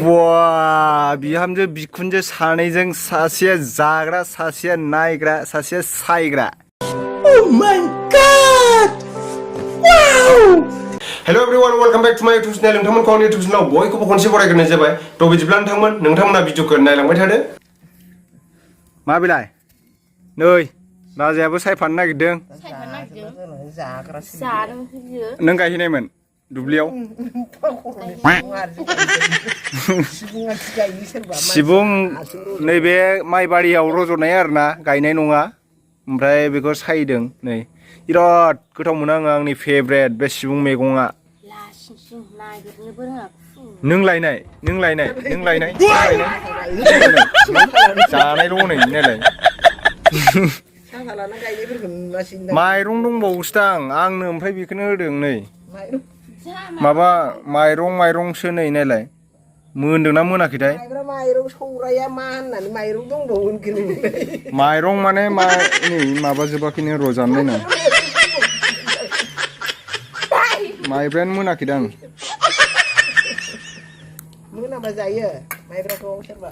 Wah, bihamjो बिखुनजो सानैजों सासेया जाग्रा सासेया नायग्रा सासेया सायग्रा Oh my god Wow Hello everyone welcome back to my YouTube channel नोंथांमोनखौ आंनि YouTube channel बयखौबो खनसे बरायग्रोनाय जाबाय थ' बिदिब्ला नोंथांमोना भिडिअखौ नायलांबाय थादो मा बिलाय नै राजायाबो सायफानो नागिरदों नों गायहैनायमोन दुब्लियाव सिबुं नैबे माइबारियाव रज'नाय आरोना गायनाय नङा ओमफ्राय बेखौ सायदों नै बिराद गोथाव मोनो आङो आंनि फेभरेट बे सिबुं मैगङा नों लायनाय जानायल' नै नायलाय माइरं दंबावोसोदां आंनो ओमफ्राय बेखौनो होदों नै माबा माइरंसो नै नायलाय मोनदोंना मोनाखैथाय माइरं सौराया मा होननानै माइरं दंबावो माइरं माने नै माबा जोबाखैनो रजानो नायना माइब्रायानो मोनाखैदां मोनाबा जायो माइब्राखौ सोरबा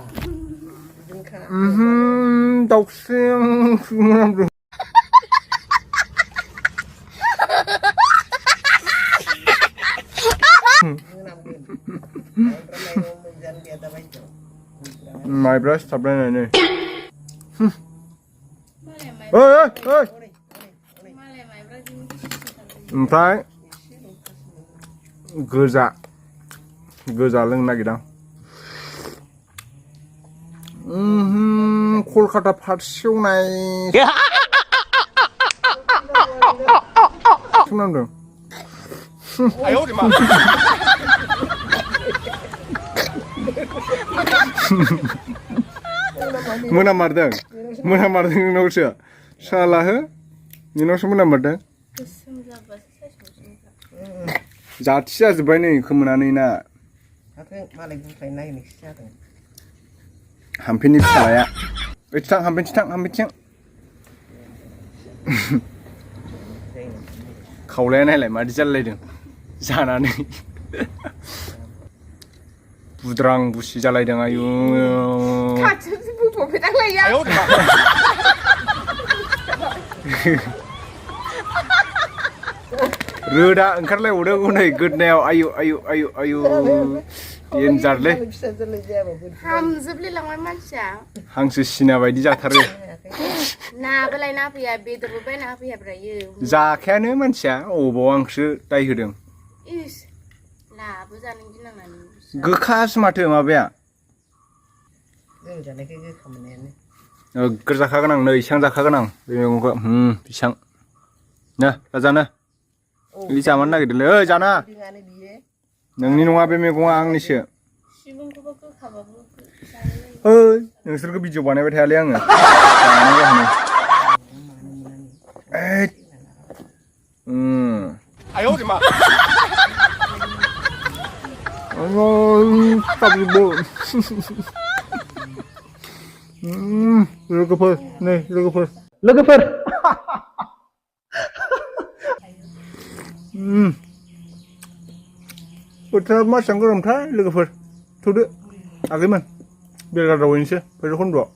दाउस्रिं मोनामदों माइब्रा सिथाबलायनानै ओमफ्राय गोजा लोंनो नागिरदां कलकाता फार्स्ट सेवनाय खोनादों मोनामारदों नोंनावसो साला हो नोंनावसो मोनामारदों जाथि जाजोब्बाय नै खोमोनानै ना हाम्पेनि फिसालाया हाम्पेथिं खावलाया नायलाय मादि जालायदों जानानै बुद्रां बुसि जालायदों आयु रोदा ओंखारलायबावदों हनै गोदनायाव आयु देनजारलै हामजोबलायलांबाय मानसिया हांसो सिना बायदि जाथारो नाबो लायना होफैया बेदरबो बायना होफैयाब्रायो जाखायानो मानसिया अबाव आंसो दाय होदों इस लाबो जानो गिनांनानै गोखासो माथो माबाया नोगोर जाखागोन आं नै इसां जाखागोन आं बे मैगंखौ बिसां ना जानो बे जानो नागिरदोंलै ओइ जाना नोंनि नङा बे मैगङा आंनिसो ओइ नोंसोरखौ भिडिअ बानायबाय थायालै आङो लोगोफोर नै लोगोफोर बोथोरा मासेबां गरमथाय लोगोफोर थौदो आगैमोन बेलगादावहैनोसै भैरबखुन्द'आव